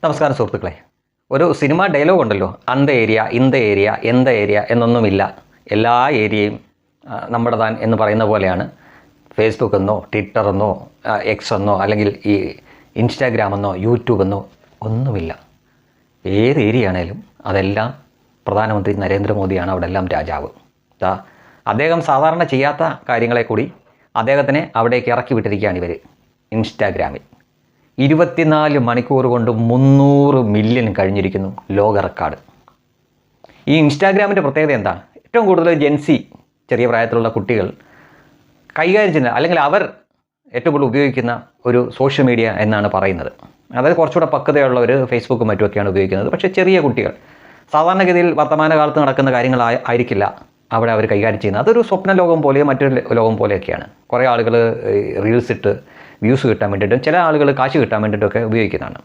നമസ്കാരം സുഹൃത്തുക്കളെ. ഒരു സിനിമ ഡയലോഗ് ഉണ്ടല്ലോ, അന്ത ഏരിയ, ഇന്ത ഏരിയ, എന്ത ഏരിയ എന്നൊന്നുമില്ല, എല്ലാ ഏരിയയും നമ്മുടെ താൻ എന്ന് പറയുന്ന പോലെയാണ് ഫേസ്ബുക്ക് എന്നോ ട്വിറ്റർ എന്നോ എക്സ് എന്നോ അല്ലെങ്കിൽ ഈ ഇൻസ്റ്റാഗ്രാം എന്നോ യൂട്യൂബ് എന്നോ ഒന്നുമില്ല. ഏത് ഏരിയ ആണേലും അതെല്ലാം പ്രധാനമന്ത്രി നരേന്ദ്രമോദിയാണ് അവിടെ എല്ലാം രാജാവ്. അദ്ദേഹം സാധാരണ ചെയ്യാത്ത കാര്യങ്ങളെ കൂടി അദ്ദേഹത്തിനെ അവിടേക്ക് ഇറക്കി വിട്ടിരിക്കുകയാണ് ഇവർ. ഇൻസ്റ്റാഗ്രാമിൽ 24 മണിക്കൂർ കൊണ്ട് 300 മില്യൺ കഴിഞ്ഞിരിക്കുന്നു ലോക റെക്കോർഡ്. ഈ ഇൻസ്റ്റാഗ്രാമിൻ്റെ പ്രത്യേകത എന്താ? ഏറ്റവും കൂടുതൽ ജെൻസി, ചെറിയ പ്രായത്തിലുള്ള കുട്ടികൾ കൈകാര്യം ചെയ്യുന്ന അല്ലെങ്കിൽ അവർ ഏറ്റവും കൂടുതൽ ഉപയോഗിക്കുന്ന ഒരു സോഷ്യൽ മീഡിയ എന്നാണ് പറയുന്നത്. അതായത് കുറച്ചുകൂടെ പക്വതയുള്ളവർ ഫേസ്ബുക്കും മറ്റുമൊക്കെയാണ് ഉപയോഗിക്കുന്നത്. പക്ഷേ ചെറിയ കുട്ടികൾ സാധാരണഗതിയിൽ വർത്തമാനകാലത്ത് നടക്കുന്ന കാര്യങ്ങളായിരിക്കില്ല അവിടെ അവർ കൈകാര്യം ചെയ്യുന്നത്. അതൊരു സ്വപ്ന ലോകം പോലെയോ മറ്റൊരു ലോകം പോലെയൊക്കെയാണ്. കുറേ ആളുകൾ റീൽസ് ഇട്ട് വ്യൂസ് കിട്ടാൻ വേണ്ടിയിട്ടും ചില ആളുകൾ കാശ് കിട്ടാൻ വേണ്ടിയിട്ടൊക്കെ ഉപയോഗിക്കുന്നതാണ്.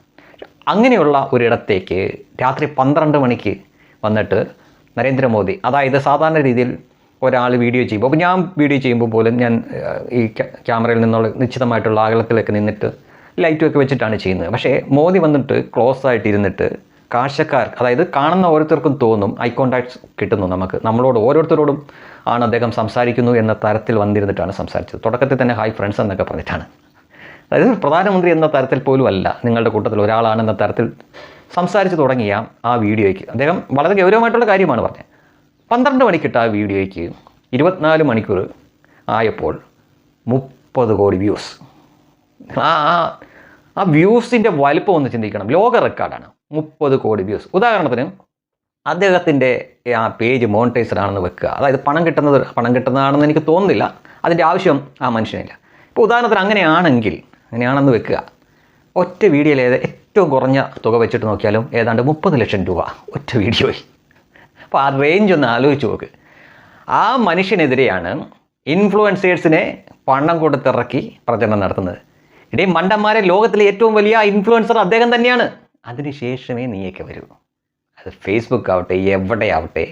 അങ്ങനെയുള്ള ഒരിടത്തേക്ക് രാത്രി 12 മണിക്ക് വന്നിട്ട് നരേന്ദ്രമോദി, അതായത് സാധാരണ രീതിയിൽ ഒരാൾ വീഡിയോ ചെയ്യുമ്പോൾ, അപ്പോൾ ഞാൻ വീഡിയോ ചെയ്യുമ്പോൾ പോലും ഞാൻ ഈ ക്യാമറയിൽ നിന്നുള്ള നിശ്ചിതമായിട്ടുള്ള അകലത്തിലൊക്കെ നിന്നിട്ട് ലൈറ്റുമൊക്കെ വെച്ചിട്ടാണ് ചെയ്യുന്നത്. പക്ഷേ മോദി വന്നിട്ട് ക്ലോസ് ആയിട്ട് ഇരുന്നിട്ട് കാഴ്ചക്കാർ, അതായത് കാണുന്ന ഓരോരുത്തർക്കും തോന്നും, ഐ കോണ്ടാക്ട്സ് കിട്ടുന്നു, നമ്മളോട് ഓരോരുത്തരോടും ആണ് അദ്ദേഹം സംസാരിക്കുന്നു എന്ന തരത്തിൽ വന്നിരുന്നിട്ടാണ് സംസാരിച്ചത്. തുടക്കത്തിൽ തന്നെ ഹായ് ഫ്രണ്ട്സ് എന്നൊക്കെ പറഞ്ഞിട്ടാണ്. അതായത് പ്രധാനമന്ത്രി എന്ന തരത്തിൽ പോലും അല്ല, നിങ്ങളുടെ കൂട്ടത്തിൽ ഒരാളാണെന്ന തരത്തിൽ സംസാരിച്ച് തുടങ്ങിയ ആ വീഡിയോയ്ക്ക് അദ്ദേഹം വളരെ ഗൗരവമായിട്ടുള്ള കാര്യമാണ് പറഞ്ഞത്. 12 മണിക്കിട്ട ആ വീഡിയോയ്ക്ക് 24 മണിക്കൂർ ആയപ്പോൾ 30 കോടി വ്യൂസ്. ആ വ്യൂസിൻ്റെ വലിപ്പം ഒന്ന് ചിന്തിക്കണം. ലോക റെക്കോർഡാണ് 30 കോടി വ്യൂസ്. ഉദാഹരണത്തിന് അദ്ദേഹത്തിൻ്റെ ആ പേജ് മോണിറ്റൈസ്ഡ് ആണെന്ന് വെക്കുക. അതായത് പണം കിട്ടുന്നതാണെന്ന് എനിക്ക് തോന്നുന്നില്ല, അതിൻ്റെ ആവശ്യം ആ മനുഷ്യനില്ല. ഇപ്പോൾ ഉദാഹരണത്തിന് അങ്ങനെയാണെന്ന് വെക്കുക. ഒറ്റ വീഡിയോയിൽ ഏറ്റവും കുറഞ്ഞ തുക വെച്ചിട്ട് നോക്കിയാലും ഏതാണ്ട് 30 ലക്ഷം രൂപ ഒറ്റ വീഡിയോയിൽ. അപ്പോൾ ആ റേഞ്ച് ഒന്ന് ആലോചിച്ച് നോക്ക്. ആ മനുഷ്യനെതിരെയാണ് ഇൻഫ്ലുവൻസേഴ്സിനെ പണം കൊടുത്തിറക്കി പ്രചരണം നടത്തുന്നത്. ഇടേ മണ്ടന്മാരെ, ലോകത്തിലെ ഏറ്റവും വലിയ ഇൻഫ്ലുവൻസർ അദ്ദേഹം തന്നെയാണ്. അതിനുശേഷമേ നീയൊക്കെ വരൂ. അത് ഫേസ്ബുക്ക് ആവട്ടെ, എവിടെയാവട്ടെ.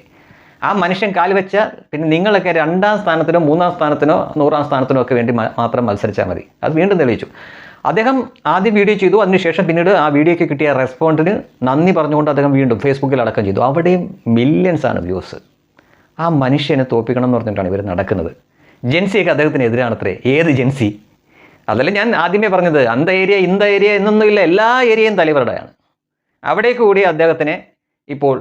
ആ മനുഷ്യൻ കാല് വെച്ചാൽ പിന്നെ നിങ്ങളൊക്കെ 2ാം സ്ഥാനത്തിനോ 3ാം സ്ഥാനത്തിനോ 100ാം സ്ഥാനത്തിനോ ഒക്കെ വേണ്ടി മാത്രം മത്സരിച്ചാൽ മതി. അത് വീണ്ടും തെളിയിച്ചു. അദ്ദേഹം ആദ്യം വീഡിയോ ചെയ്തു, അതിനുശേഷം പിന്നീട് ആ വീഡിയോയ്ക്ക് കിട്ടിയ റെസ്പോണ്ടിന് നന്ദി പറഞ്ഞുകൊണ്ട് അദ്ദേഹം വീണ്ടും ഫേസ്ബുക്കിൽ അടക്കം ചെയ്തു. അവിടെയും മില്യൺസാണ് വ്യൂസ്. ആ മനുഷ്യനെ തോൽപ്പിക്കണം എന്ന് പറഞ്ഞിട്ടാണ് ഇവർ നടക്കുന്നത്. ജെൻസിയൊക്കെ അദ്ദേഹത്തിന് എതിരാണത്രേ. ഏത് ജെൻസി? അതല്ല ഞാൻ ആദ്യമേ പറഞ്ഞത്, അന്ത ഏരിയ ഇന്ത ഏരിയ എന്നൊന്നുമില്ല, എല്ലാ ഏരിയയും തലവരുടെയാണ്. അവിടേക്ക് കൂടി അദ്ദേഹത്തിനെ ഇപ്പോൾ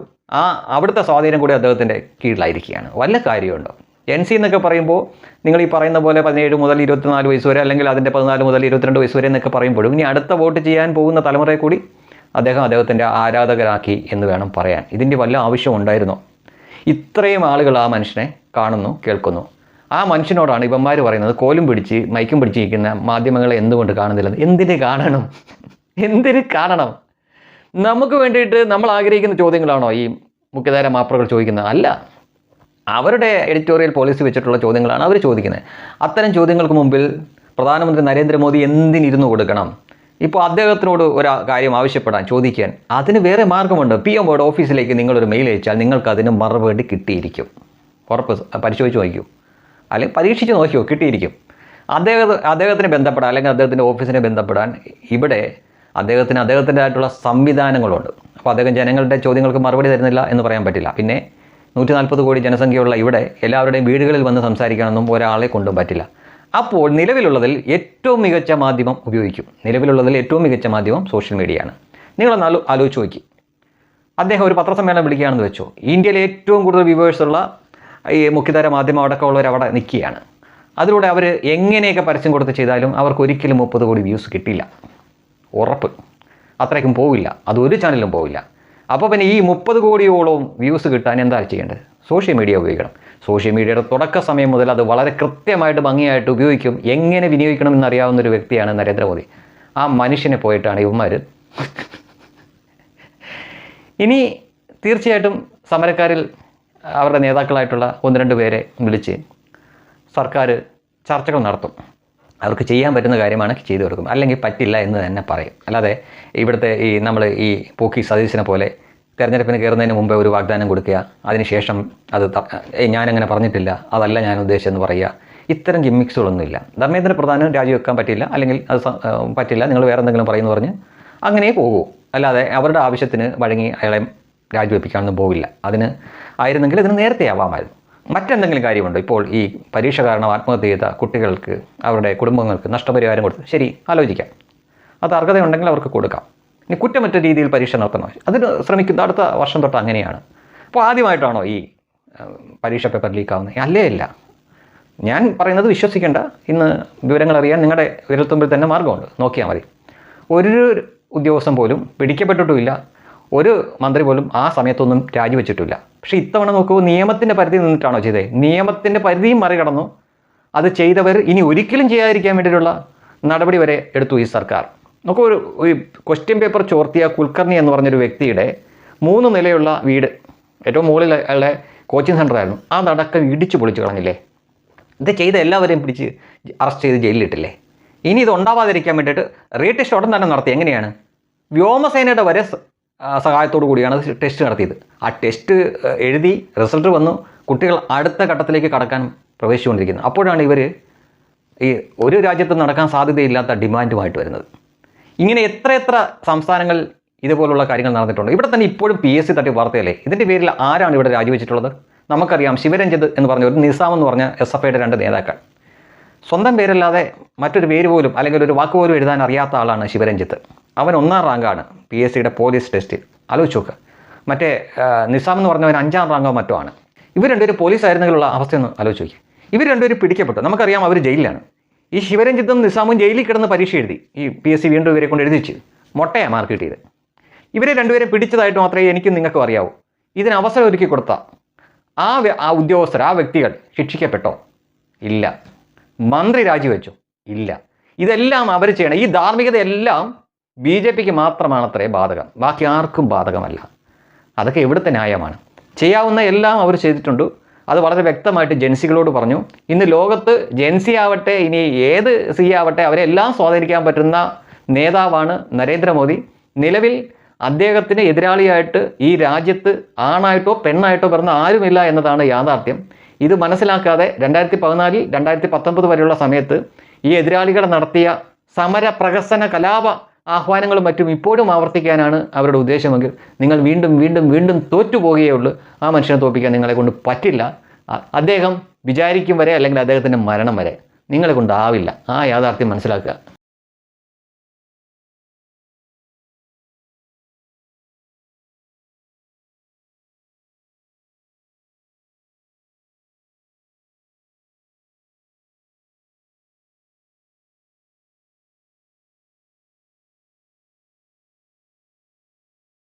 അവിടുത്തെ സ്വാധീനം കൂടി അദ്ദേഹത്തിൻ്റെ കീഴിലായിരിക്കുകയാണ്. വല്ല കാര്യമുണ്ടോ? ജെൻസി എന്നൊക്കെ പറയുമ്പോൾ നിങ്ങൾ ഈ പറയുന്ന പോലെ 17 മുതൽ 24 വയസ്സ് വരെ, അല്ലെങ്കിൽ അതിൻ്റെ 14 മുതൽ 22 വയസ്സ് വരെ എന്നൊക്കെ പറയുമ്പോഴും ഇനി അടുത്ത വോട്ട് ചെയ്യാൻ പോകുന്ന തലമുറയെ കൂടി അദ്ദേഹത്തിൻ്റെ ആരാധകരാക്കി എന്ന് വേണം പറയാൻ. ഇതിൻ്റെ വല്ല ആവശ്യം ഉണ്ടായിരുന്നോ? ഇത്രയും ആളുകൾ ആ മനുഷ്യനെ കാണുന്നു, കേൾക്കുന്നു. ആ മനുഷ്യനോടാണ് ഇവന്മാർ പറയുന്നത്, കോലും പിടിച്ച് മൈക്കും പിടിച്ചിരിക്കുന്ന മാധ്യമങ്ങളെ എന്തുകൊണ്ട് കാണുന്നില്ലെന്ന്. എന്തിന് കാണണം? നമുക്ക് വേണ്ടിയിട്ട് നമ്മൾ ആഗ്രഹിക്കുന്ന ചോദ്യങ്ങളാണോ ഈ മുഖ്യധാര മാപ്രകൾ ചോദിക്കുന്നത്? അല്ല, അവരുടെ എഡിറ്റോറിയൽ പോളിസി വെച്ചിട്ടുള്ള ചോദ്യങ്ങളാണ് അവർ ചോദിക്കുന്നത്. അത്തരം ചോദ്യങ്ങൾക്ക് മുമ്പിൽ പ്രധാനമന്ത്രി നരേന്ദ്രമോദി എന്തിനിരുന്നു കൊടുക്കണം? ഇപ്പോൾ അദ്ദേഹത്തിനോട് ഒരു കാര്യം ആവശ്യപ്പെടാൻ, ചോദിക്കാൻ, അതിന് വേറെ മാർഗമുണ്ട്. PM ബോർഡ് ഓഫീസിലേക്ക് നിങ്ങളൊരു മെയിൽ അയച്ചാൽ നിങ്ങൾക്ക് അതിന് മറുപടി കിട്ടിയിരിക്കും. ഉറപ്പ്. പരിശോധിച്ച് നോക്കൂ, അല്ലെങ്കിൽ പരീക്ഷിച്ച് നോക്കിയോ, കിട്ടിയിരിക്കും. അദ്ദേഹത്തിന് ബന്ധപ്പെടാൻ, അല്ലെങ്കിൽ അദ്ദേഹത്തിൻ്റെ ഓഫീസിനെ ബന്ധപ്പെടാൻ ഇവിടെ അദ്ദേഹത്തിൻ്റെതായിട്ടുള്ള സംവിധാനങ്ങളുണ്ട്. അപ്പോൾ അദ്ദേഹം ജനങ്ങളുടെ ചോദ്യങ്ങൾക്ക് മറുപടി തരുന്നില്ല എന്ന് പറയാൻ പറ്റില്ല. പിന്നെ 140 കോടി ജനസംഖ്യയുള്ള ഇവിടെ എല്ലാവരുടെയും വീടുകളിൽ വന്ന് സംസാരിക്കണമെന്നും ഒരാളെ കൊണ്ടും പറ്റില്ല. അപ്പോൾ നിലവിലുള്ളതിൽ ഏറ്റവും മികച്ച മാധ്യമം ഉപയോഗിക്കും. നിലവിലുള്ളതിൽ ഏറ്റവും മികച്ച മാധ്യമം സോഷ്യൽ മീഡിയയാണ്. നിങ്ങളൊന്ന് ആലോചിച്ച് നോക്കി. അദ്ദേഹം ഒരു പത്രസമ്മേളനം വിളിക്കുകയാണെന്ന് വെച്ചോ, ഇന്ത്യയിലെ ഏറ്റവും കൂടുതൽ വ്യൂവേഴ്സുള്ള ഈ മുഖ്യധാര മാധ്യമം അടക്കമുള്ളവർ അവിടെ നിൽക്കുകയാണ്. അതിലൂടെ അവർ എങ്ങനെയൊക്കെ പരസ്യം കൊടുത്ത് ചെയ്താലും അവർക്ക് ഒരിക്കലും 30 കോടി വ്യൂസ് കിട്ടില്ല. ഉറപ്പ്. അത്രയ്ക്കും പോവില്ല. അതൊരു ചാനലും പോവില്ല. അപ്പോൾ പിന്നെ ഈ 30 കോടിയോളം വ്യൂസ് കിട്ടാൻ എന്താ ചെയ്യേണ്ടത്? സോഷ്യൽ മീഡിയ ഉപയോഗിക്കണം. സോഷ്യൽ മീഡിയയുടെ തുടക്ക സമയം മുതൽ അത് വളരെ കൃത്യമായിട്ട് ഭംഗിയായിട്ട് ഉപയോഗിക്കും. എങ്ങനെ വിനിയോഗിക്കണം എന്നറിയാവുന്ന ഒരു വ്യക്തിയാണ് നരേന്ദ്രമോദി. ആ മനുഷ്യനെ പോയിട്ടാണ് ഇവന്മാർ. ഇനി തീർച്ചയായിട്ടും സമരക്കാരിൽ അവരുടെ നേതാക്കളായിട്ടുള്ള 1-2 പേരെ വിളിച്ച് സർക്കാർ ചർച്ചകൾ നടത്തും. അവർക്ക് ചെയ്യാൻ പറ്റുന്ന കാര്യമാണ് ചെയ്തു കൊടുക്കും. അല്ലെങ്കിൽ പറ്റില്ല എന്ന് തന്നെ പറയും. അല്ലാതെ ഇവിടുത്തെ നമ്മൾ ഈ പോക്കി സതീശനെ പോലെ തെരഞ്ഞെടുപ്പിന് കയറുന്നതിന് മുമ്പേ ഒരു വാഗ്ദാനം കൊടുക്കുക, അതിനുശേഷം അത് ഞാനങ്ങനെ പറഞ്ഞിട്ടില്ല, അതല്ല ഞാൻ ഉദ്ദേശിച്ചെന്ന് പറയുക. ഇത്തരം ഗിമ്മിക്സുകളൊന്നുമില്ല. ധർമ്മേന്ദ്ര പ്രധാനം രാജിവെക്കാൻ പറ്റില്ല, അല്ലെങ്കിൽ അത് പറ്റില്ല, നിങ്ങൾ വേറെ എന്തെങ്കിലും പറയുമെന്ന് പറഞ്ഞ് അങ്ങനെ പോകൂ. അല്ലാതെ അവരുടെ ആവശ്യത്തിന് വഴങ്ങി അയാളെ രാജിവെപ്പിക്കാനൊന്നും പോവില്ല. അതിന് ആയിരുന്നെങ്കിൽ ഇതിന് നേരത്തെ ആവാമായിരുന്നു. മറ്റെന്തെങ്കിലും കാര്യമുണ്ടോ? ഇപ്പോൾ ഈ പരീക്ഷ കാരണം ആത്മഹത്യ ചെയ്ത കുട്ടികൾക്ക് അവരുടെ കുടുംബങ്ങൾക്ക് നഷ്ടപരിഹാരം കൊടുത്ത് ശരി ആലോചിക്കാം, അത് അർഹതയുണ്ടെങ്കിൽ അവർക്ക് കൊടുക്കാം. ഇനി കുറ്റമറ്റ രീതിയിൽ പരീക്ഷ നടത്തണോ? അതിന് ശ്രമിക്കുന്ന അടുത്ത വർഷം തൊട്ട് അങ്ങനെയാണ്. അപ്പോൾ ആദ്യമായിട്ടാണോ ഈ പരീക്ഷ പേപ്പർ ലീക്കാവുന്നത്? അല്ലേ അല്ല. ഞാൻ പറയുന്നത് വിശ്വസിക്കേണ്ട. ഇന്ന് വിവരങ്ങൾ അറിയാൻ നിങ്ങളുടെ വിരൽത്തുമ്പിൽ തന്നെ മാർഗമുണ്ട്, നോക്കിയാൽ മതി. ഒരു ഉദ്യോഗസ്ഥൻ പോലും പിടിക്കപ്പെട്ടിട്ടുമില്ല, ഒരു മന്ത്രി പോലും ആ സമയത്തൊന്നും രാജിവെച്ചിട്ടില്ല. പക്ഷേ ഇത്തവണ നോക്കൂ, നിയമത്തിൻ്റെ പരിധി നിന്നിട്ടാണോ ചെയ്തത്? നിയമത്തിൻ്റെ പരിധിയും മറികടന്നു. അത് ചെയ്തവർ ഇനി ഒരിക്കലും ചെയ്യാതിരിക്കാൻ വേണ്ടിയിട്ടുള്ള നടപടി വരെ എടുത്തു ഈ സർക്കാർ. നോക്കൂ, ഒരു ക്വസ്റ്റ്യൻ പേപ്പർ ചോർത്തിയ കുൽക്കർണി എന്ന് പറഞ്ഞൊരു വ്യക്തിയുടെ 3 നിലയുള്ള വീട്, ഏറ്റവും മുകളിൽ അയാളുടെ കോച്ചിങ് സെൻ്ററായിരുന്നു, അതടക്കം ഇടിച്ചു പൊളിച്ചു കളഞ്ഞില്ലേ? ഇത് ചെയ്ത എല്ലാവരെയും പിടിച്ച് അറസ്റ്റ് ചെയ്ത് ജയിലിലിട്ടില്ലേ? ഇനി ഇത് ഉണ്ടാവാതിരിക്കാൻ വേണ്ടിയിട്ട് റീടെസ്റ്റ് ഉടൻ തന്നെ നടത്തി. എങ്ങനെയാണ്? വ്യോമസേനയുടെ വരെ സഹായത്തോടു കൂടിയാണ് ടെസ്റ്റ് നടത്തിയത്. ആ ടെസ്റ്റ് എഴുതി റിസൾട്ട് വന്നു, കുട്ടികൾ അടുത്ത ഘട്ടത്തിലേക്ക് കടക്കാൻ പ്രവേശിച്ചുകൊണ്ടിരിക്കുന്നത്. അപ്പോഴാണ് ഇവർ ഈ ഒരു രാജ്യത്ത് നടക്കാൻ സാധ്യതയില്ലാത്ത ഡിമാൻഡുമായിട്ട് വരുന്നത്. ഇങ്ങനെ എത്ര സംസ്ഥാനങ്ങൾ ഇതുപോലുള്ള കാര്യങ്ങൾ നടന്നിട്ടുണ്ട്. ഇവിടെ തന്നെ ഇപ്പോഴും PSC തട്ടി വാർത്തയല്ലേ? ഇതിൻ്റെ പേരിൽ ആരാണ് ഇവിടെ രാജിവെച്ചിട്ടുള്ളത്? നമുക്കറിയാം, ശിവരഞ്ജിത്ത് എന്ന് പറഞ്ഞ ഒരു നിസാം എന്ന് പറഞ്ഞ SFIയുടെ 2 നേതാക്കൾ. സ്വന്തം പേരല്ലാതെ മറ്റൊരു പേര് പോലും അല്ലെങ്കിൽ ഒരു വാക്ക് പോലും എഴുതാൻ അറിയാത്ത ആളാണ് ശിവരഞ്ജിത്ത്. അവൻ 1ാം റാങ്കാണ് PSCയുടെ പോലീസ് ടെസ്റ്റിൽ. ആലോചിച്ച് നോക്ക്. മറ്റേ നിസാം എന്ന് പറഞ്ഞവൻ 5ാം റാങ്കോ മറ്റോ ആണ്. ഇവർ രണ്ടുപേരും പോലീസ് ആയിരുന്നെങ്കിലുള്ള അവസ്ഥയൊന്ന് ആലോചിച്ച് നോക്കി. ഇവർ രണ്ടുപേരും പിടിക്കപ്പെട്ടു. നമുക്കറിയാം അവർ ജയിലിലാണ്. ഈ ശിവരഞ്ജിത്തും നിസാമും ജയിലിൽ കിടന്ന് പരീക്ഷ എഴുതി. ഈ PSC വീണ്ടും ഇവരെ കൊണ്ട് എഴുതിച്ച് മൊട്ടയാണ് മാർക്ക് കിട്ടിയത്. ഇവരെ രണ്ടുപേരെ പിടിച്ചതായിട്ട് മാത്രമേ എനിക്കും നിങ്ങൾക്കും അറിയാവൂ. ഇതിന് അവസരം ഒരുക്കി കൊടുത്ത ആ ഉദ്യോഗസ്ഥർ, ആ വ്യക്തികൾ ശിക്ഷിക്കപ്പെട്ടോ? ഇല്ല. മന്ത്രി രാജിവെച്ചോ? ഇല്ല. ഇതെല്ലാം അവർ ചെയ്യണം. ഈ ധാർമ്മികതയെല്ലാം BJPക്ക് മാത്രമാണത്രേ ബാധകം, ബാക്കി ആർക്കും ബാധകമല്ല. അതൊക്കെ എവിടുത്തെ ന്യായമാണ്? ചെയ്യാവുന്ന എല്ലാം അവർ ചെയ്തിട്ടുണ്ട്. അത് വളരെ വ്യക്തമായിട്ട് ജെൻസികളോട് പറഞ്ഞു. ഇന്ന് ലോകത്ത് ജെൻസി ആവട്ടെ, ഇനി ഏത് ആവട്ടെ, അവരെല്ലാം സ്വാധീനിക്കാൻ പറ്റുന്ന നേതാവാണ് നരേന്ദ്രമോദി. നിലവിൽ അദ്ദേഹത്തിന് എതിരാളിയായിട്ട് ഈ രാജ്യത്ത് ആണായിട്ടോ പെണ്ണായിട്ടോ പിറന്ന ആരുമില്ല എന്നതാണ് യാഥാർത്ഥ്യം. ഇത് മനസ്സിലാക്കാതെ 2014, 2019 വരെയുള്ള സമയത്ത് ഈ എതിരാളികൾ നടത്തിയ സമര, പ്രഹസന, കലാപ ആഹ്വാനങ്ങളും മറ്റും ഇപ്പോഴും ആവർത്തിക്കാനാണ് അവരുടെ ഉദ്ദേശമെങ്കിൽ നിങ്ങൾ വീണ്ടും വീണ്ടും വീണ്ടും തോറ്റുപോകുകയുള്ളൂ. ആ മനുഷ്യനെ തോൽപ്പിക്കാൻ നിങ്ങളെ കൊണ്ട് പറ്റില്ല. അദ്ദേഹം വിചാരിക്കും വരെ, അല്ലെങ്കിൽ അദ്ദേഹത്തിൻ്റെ മരണം വരെ നിങ്ങളെ കൊണ്ടാവില്ല. ആ യാഥാർത്ഥ്യം മനസ്സിലാക്കുക.